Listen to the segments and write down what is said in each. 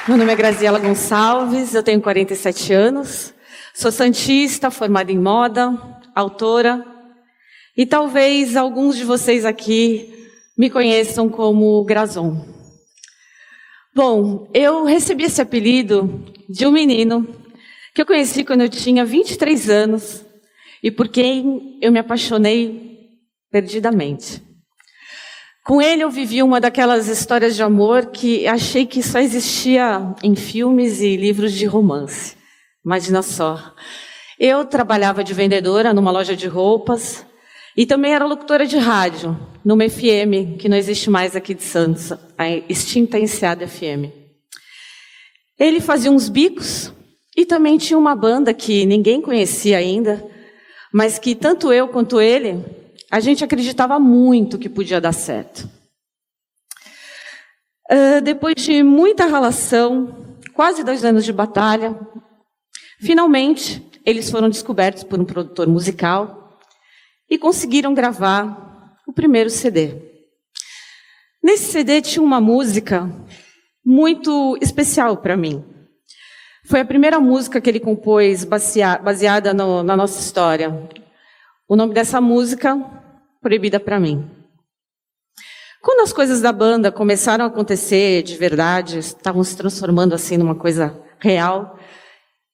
Meu nome é Graziela Gonçalves, eu tenho 47 anos, sou santista, formada em moda, autora, e talvez alguns de vocês aqui me conheçam como Grazon. Bom, eu recebi esse apelido de um menino que eu conheci quando eu tinha 23 anos e por quem eu me apaixonei perdidamente. Com ele eu vivi uma daquelas histórias de amor que achei que só existia em filmes e livros de romance. Imagina só. Eu trabalhava de vendedora numa loja de roupas e também era locutora de rádio, numa FM, que não existe mais aqui de Santos, a extinta Enseada FM. Ele fazia uns bicos e também tinha uma banda que ninguém conhecia ainda, mas que tanto eu quanto ele, a gente acreditava muito que podia dar certo. Depois de muita relação, quase 2 anos de batalha, finalmente eles foram descobertos por um produtor musical e conseguiram gravar o primeiro CD. Nesse CD tinha uma música muito especial para mim. Foi a primeira música que ele compôs baseada na nossa história. O nome dessa música, Proibida para Mim. Quando as coisas da banda começaram a acontecer de verdade, estavam se transformando assim numa coisa real,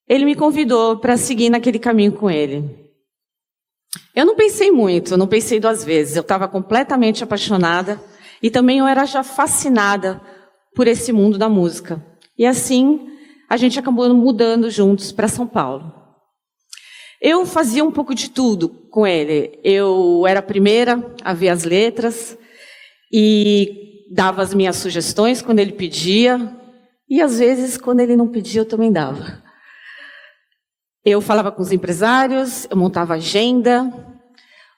ele me convidou para seguir naquele caminho com ele. Eu não pensei muito, não pensei 2 vezes. Eu estava completamente apaixonada e também eu era já fascinada por esse mundo da música. E assim, a gente acabou mudando juntos para São Paulo. Eu fazia um pouco de tudo com ele. Eu era a primeira a ver as letras e dava as minhas sugestões quando ele pedia. E às vezes, quando ele não pedia, eu também dava. Eu falava com os empresários, eu montava agenda.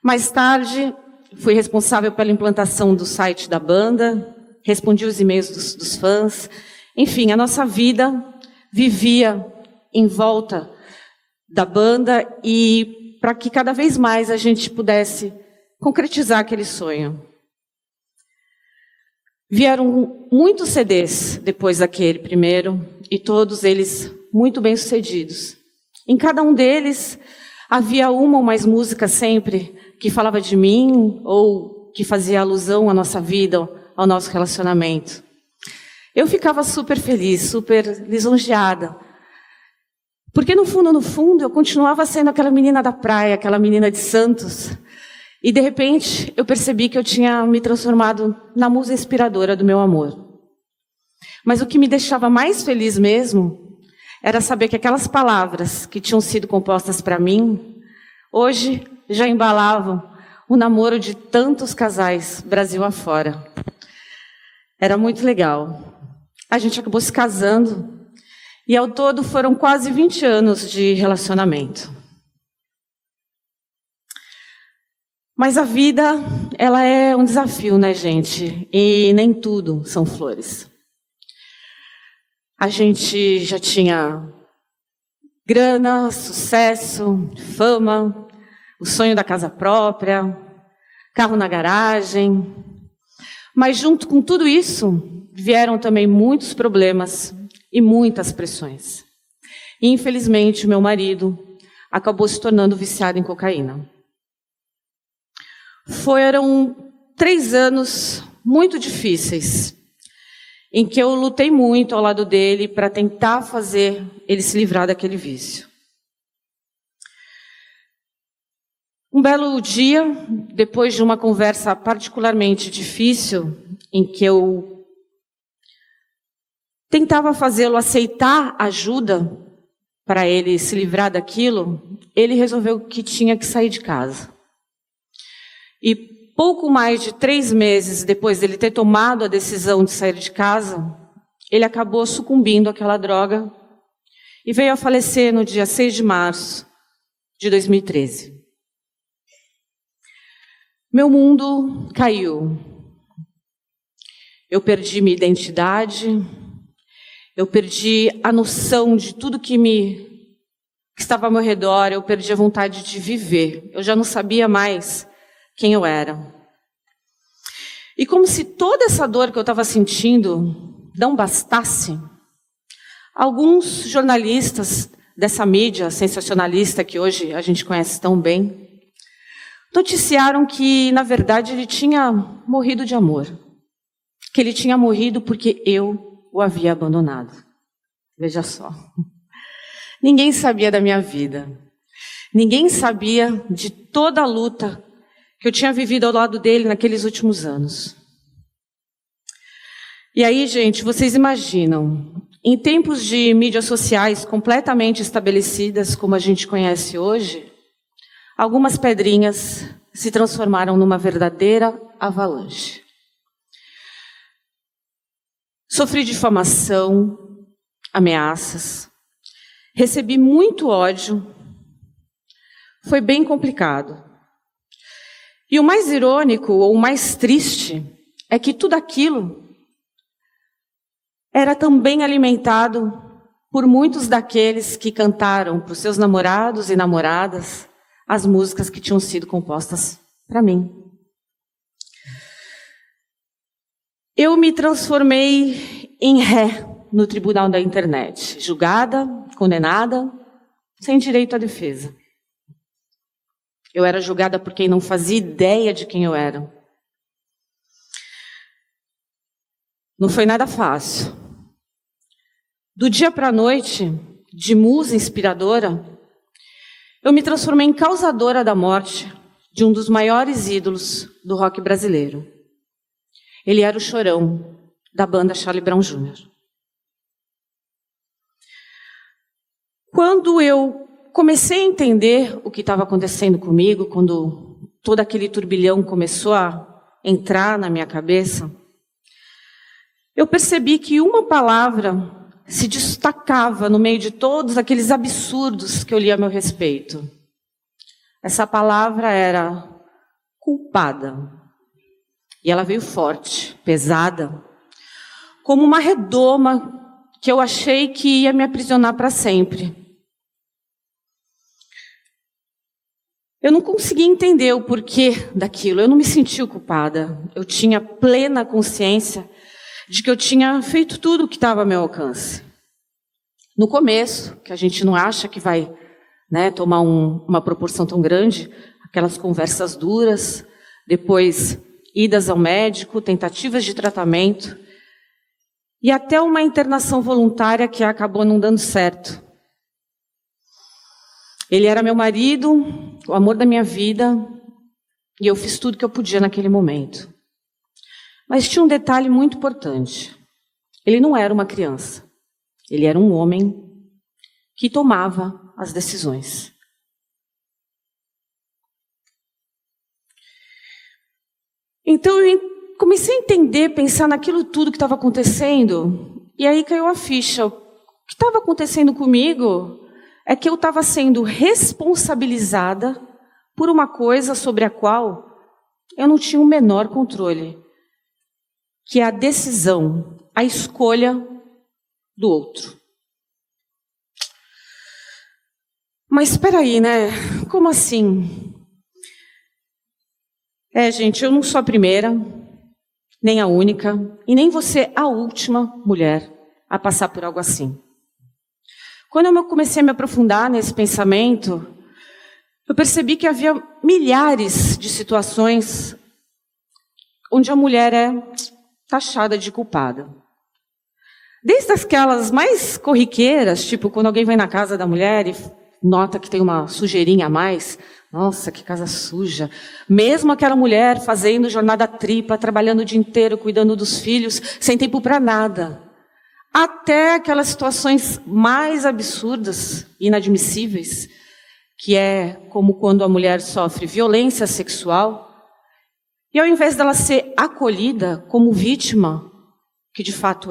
Mais tarde, fui responsável pela implantação do site da banda, respondi os e-mails dos fãs. Enfim, a nossa vida vivia em volta da banda e para que cada vez mais a gente pudesse concretizar aquele sonho. Vieram muitos CDs depois daquele primeiro e todos eles muito bem-sucedidos. Em cada um deles havia uma ou mais músicas sempre que falava de mim ou que fazia alusão à nossa vida, ao nosso relacionamento. Eu ficava super feliz, super lisonjeada. Porque no fundo, eu continuava sendo aquela menina da praia, aquela menina de Santos. E de repente, eu percebi que eu tinha me transformado na musa inspiradora do meu amor. Mas o que me deixava mais feliz mesmo era saber que aquelas palavras que tinham sido compostas para mim, hoje já embalavam o namoro de tantos casais Brasil afora. Era muito legal. A gente acabou se casando e ao todo foram quase 20 anos de relacionamento. Mas a vida, ela é um desafio, né, gente? E nem tudo são flores. A gente já tinha grana, sucesso, fama, o sonho da casa própria, carro na garagem. Mas junto com tudo isso, vieram também muitos problemas e muitas pressões. E, infelizmente, o meu marido acabou se tornando viciado em cocaína. Foram 3 anos muito difíceis, em que eu lutei muito ao lado dele para tentar fazer ele se livrar daquele vício. Um belo dia, depois de uma conversa particularmente difícil, em que eu tentava fazê-lo aceitar ajuda para ele se livrar daquilo, ele resolveu que tinha que sair de casa. E pouco mais de 3 meses depois dele ter tomado a decisão de sair de casa, ele acabou sucumbindo àquela droga e veio a falecer no dia 6 de março de 2013. Meu mundo caiu. Eu perdi minha identidade, eu perdi a noção de tudo que estava ao meu redor, eu perdi a vontade de viver. Eu já não sabia mais quem eu era. E como se toda essa dor que eu estava sentindo não bastasse, Alguns jornalistas dessa mídia sensacionalista que hoje a gente conhece tão bem, noticiaram que, na verdade, ele tinha morrido de amor. Que ele tinha morrido porque eu o havia abandonado. Veja só. Ninguém sabia da minha vida. Ninguém sabia de toda a luta que eu tinha vivido ao lado dele naqueles últimos anos. E aí, gente, vocês imaginam, em tempos de mídias sociais completamente estabelecidas, como a gente conhece hoje, algumas pedrinhas se transformaram numa verdadeira avalanche. Sofri difamação, ameaças, recebi muito ódio, foi bem complicado. E o mais irônico, ou o mais triste, é que tudo aquilo era também alimentado por muitos daqueles que cantaram para os seus namorados e namoradas as músicas que tinham sido compostas para mim. Eu me transformei em ré no tribunal da internet, julgada, condenada, sem direito à defesa. Eu era julgada por quem não fazia ideia de quem eu era. Não foi nada fácil. Do dia para a noite, de musa inspiradora, eu me transformei em causadora da morte de um dos maiores ídolos do rock brasileiro. Ele era o Chorão, da banda Charlie Brown Jr. Quando eu comecei a entender o que estava acontecendo comigo, quando todo aquele turbilhão começou a entrar na minha cabeça, eu percebi que uma palavra se destacava no meio de todos aqueles absurdos que eu li a meu respeito. Essa palavra era culpada. E ela veio forte, pesada, como uma redoma que eu achei que ia me aprisionar para sempre. Eu não conseguia entender o porquê daquilo, eu não me sentia culpada. Eu tinha plena consciência de que eu tinha feito tudo o que estava ao meu alcance. No começo, que a gente não acha que vai, tomar uma proporção tão grande, aquelas conversas duras, depois idas ao médico, tentativas de tratamento, e até uma internação voluntária que acabou não dando certo. Ele era meu marido, o amor da minha vida, e eu fiz tudo que eu podia naquele momento. Mas tinha um detalhe muito importante. Ele não era uma criança. Ele era um homem que tomava as decisões. Então eu comecei a entender, pensar naquilo tudo que estava acontecendo, e aí caiu a ficha. O que estava acontecendo comigo é que eu estava sendo responsabilizada por uma coisa sobre a qual eu não tinha o menor controle, que é a decisão, a escolha do outro. Mas espera aí, Como assim? Gente, eu não sou a primeira, nem a única, e nem você a última mulher a passar por algo assim. Quando eu comecei a me aprofundar nesse pensamento, eu percebi que havia milhares de situações onde a mulher é taxada de culpada. Desde aquelas mais corriqueiras, tipo quando alguém vai na casa da mulher e nota que tem uma sujeirinha a mais, nossa, que casa suja. Mesmo aquela mulher fazendo jornada tripla, trabalhando o dia inteiro, cuidando dos filhos, sem tempo para nada. Até aquelas situações mais absurdas, inadmissíveis, que é como quando a mulher sofre violência sexual, e ao invés dela ser acolhida como vítima, que de fato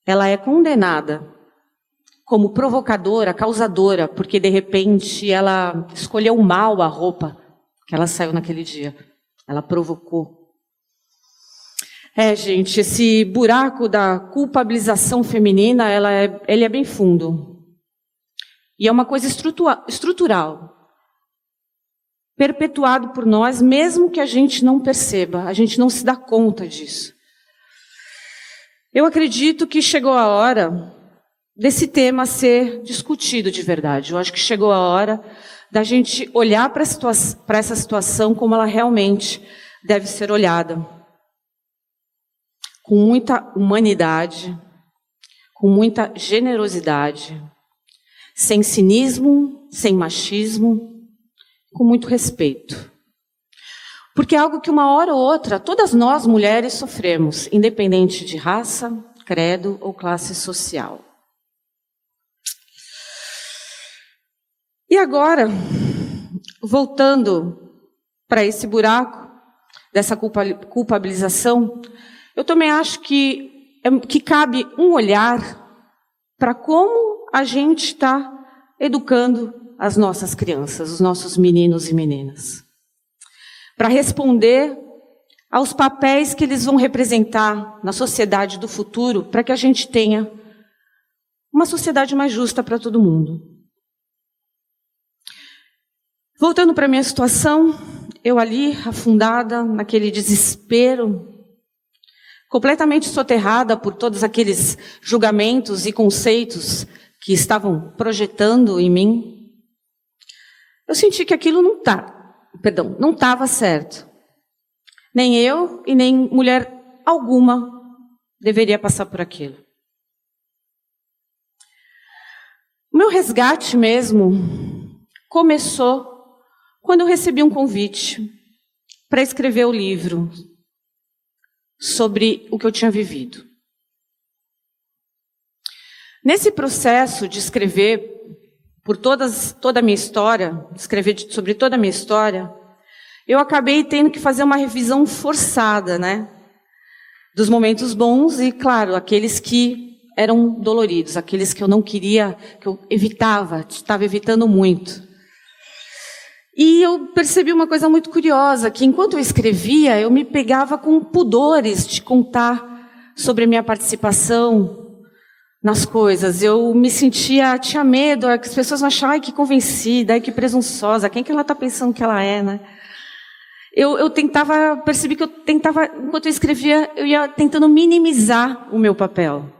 ela é condenada como provocadora, causadora, porque de repente ela escolheu mal a roupa que ela saiu naquele dia. Ela provocou. Gente, esse buraco da culpabilização feminina, ele é bem fundo. E é uma coisa estrutural. Perpetuado por nós, mesmo que a gente não perceba, a gente não se dá conta disso. Eu acredito que chegou a hora desse tema ser discutido de verdade. Eu acho que chegou a hora da gente olhar para essa situação como ela realmente deve ser olhada. Com muita humanidade, com muita generosidade, sem cinismo, sem machismo, com muito respeito. Porque é algo que uma hora ou outra, todas nós mulheres sofremos, independente de raça, credo ou classe social. E agora, voltando para esse buraco dessa culpabilização, eu também acho que cabe um olhar para como a gente está educando as nossas crianças, os nossos meninos e meninas. Para responder aos papéis que eles vão representar na sociedade do futuro, para que a gente tenha uma sociedade mais justa para todo mundo. Voltando para a minha situação, eu ali, afundada naquele desespero, completamente soterrada por todos aqueles julgamentos e conceitos que estavam projetando em mim, eu senti que aquilo não estava certo. Nem eu e nem mulher alguma deveria passar por aquilo. O meu resgate mesmo começou quando eu recebi um convite para escrever o livro sobre o que eu tinha vivido. Nesse processo de escrever toda a minha história, sobre toda a minha história, eu acabei tendo que fazer uma revisão forçada, né? Dos momentos bons e, claro, aqueles que eram doloridos, aqueles que eu não queria, que eu estava evitando muito. E eu percebi uma coisa muito curiosa, que enquanto eu escrevia, eu me pegava com pudores de contar sobre a minha participação nas coisas. Eu me tinha medo, que as pessoas achavam, ai, que convencida, ai, que presunçosa, quem que ela está pensando que ela é, né? Percebi que enquanto eu escrevia, eu ia tentando minimizar o meu papel.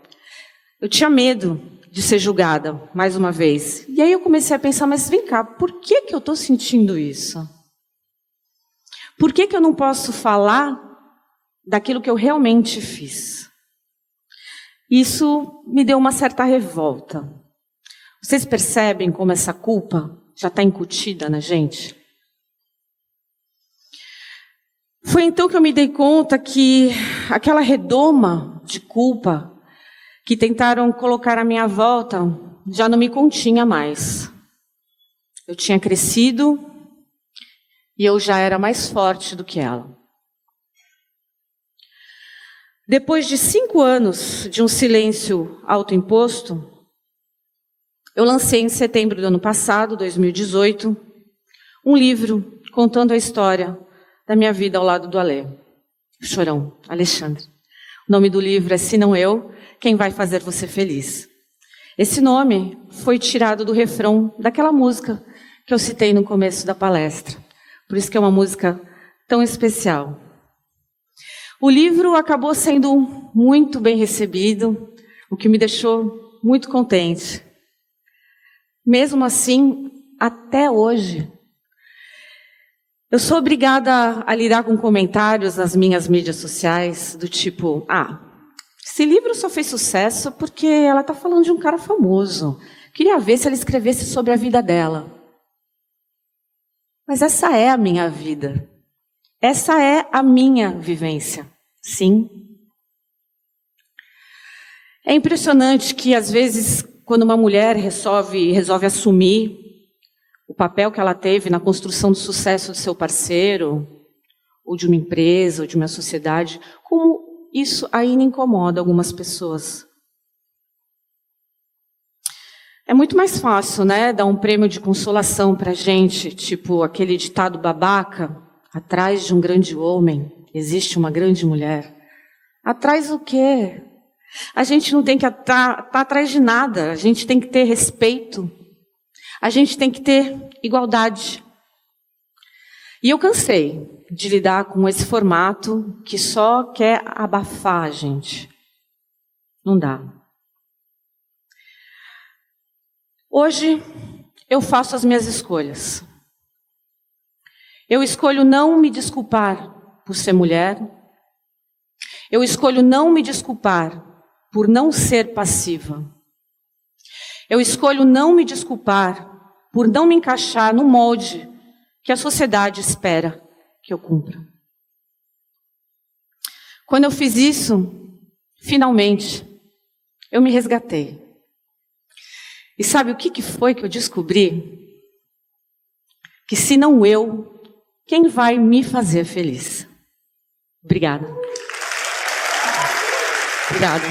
Eu tinha medo de ser julgada, mais uma vez. E aí eu comecei a pensar, mas vem cá, por que eu estou sentindo isso? Por que eu não posso falar daquilo que eu realmente fiz? Isso me deu uma certa revolta. Vocês percebem como essa culpa já está incutida na gente? Foi então que eu me dei conta que aquela redoma de culpa que tentaram colocar à minha volta já não me continha mais. Eu tinha crescido e eu já era mais forte do que ela. Depois de 5 anos de um silêncio autoimposto, eu lancei em setembro do ano passado, 2018, um livro contando a história da minha vida ao lado do Alê, o Chorão, Alexandre. O nome do livro é Se Não Eu, Quem Vai Fazer Você Feliz. Esse nome foi tirado do refrão daquela música que eu citei no começo da palestra. Por isso que é uma música tão especial. O livro acabou sendo muito bem recebido, o que me deixou muito contente. Mesmo assim, até hoje, eu sou obrigada a lidar com comentários nas minhas mídias sociais, do tipo, esse livro só fez sucesso porque ela está falando de um cara famoso. Queria ver se ela escrevesse sobre a vida dela. Mas essa é a minha vida. Essa é a minha vivência. Sim. É impressionante que, às vezes, quando uma mulher resolve assumir o papel que ela teve na construção do sucesso do seu parceiro, ou de uma empresa, ou de uma sociedade, como isso ainda incomoda algumas pessoas. É muito mais fácil, né, dar um prêmio de consolação pra gente, tipo aquele ditado babaca, atrás de um grande homem existe uma grande mulher. Atrás o quê? A gente não tem que estar atrás de nada, a gente tem que ter respeito, a gente tem que ter igualdade. E eu cansei de lidar com esse formato que só quer abafar a gente. Não dá. Hoje, eu faço as minhas escolhas. Eu escolho não me desculpar por ser mulher. Eu escolho não me desculpar por não ser passiva. Eu escolho não me desculpar por não me encaixar no molde que a sociedade espera que eu cumpra. Quando eu fiz isso, finalmente, eu me resgatei. E sabe o que foi que eu descobri? Que se não eu, quem vai me fazer feliz? Obrigada. Obrigada.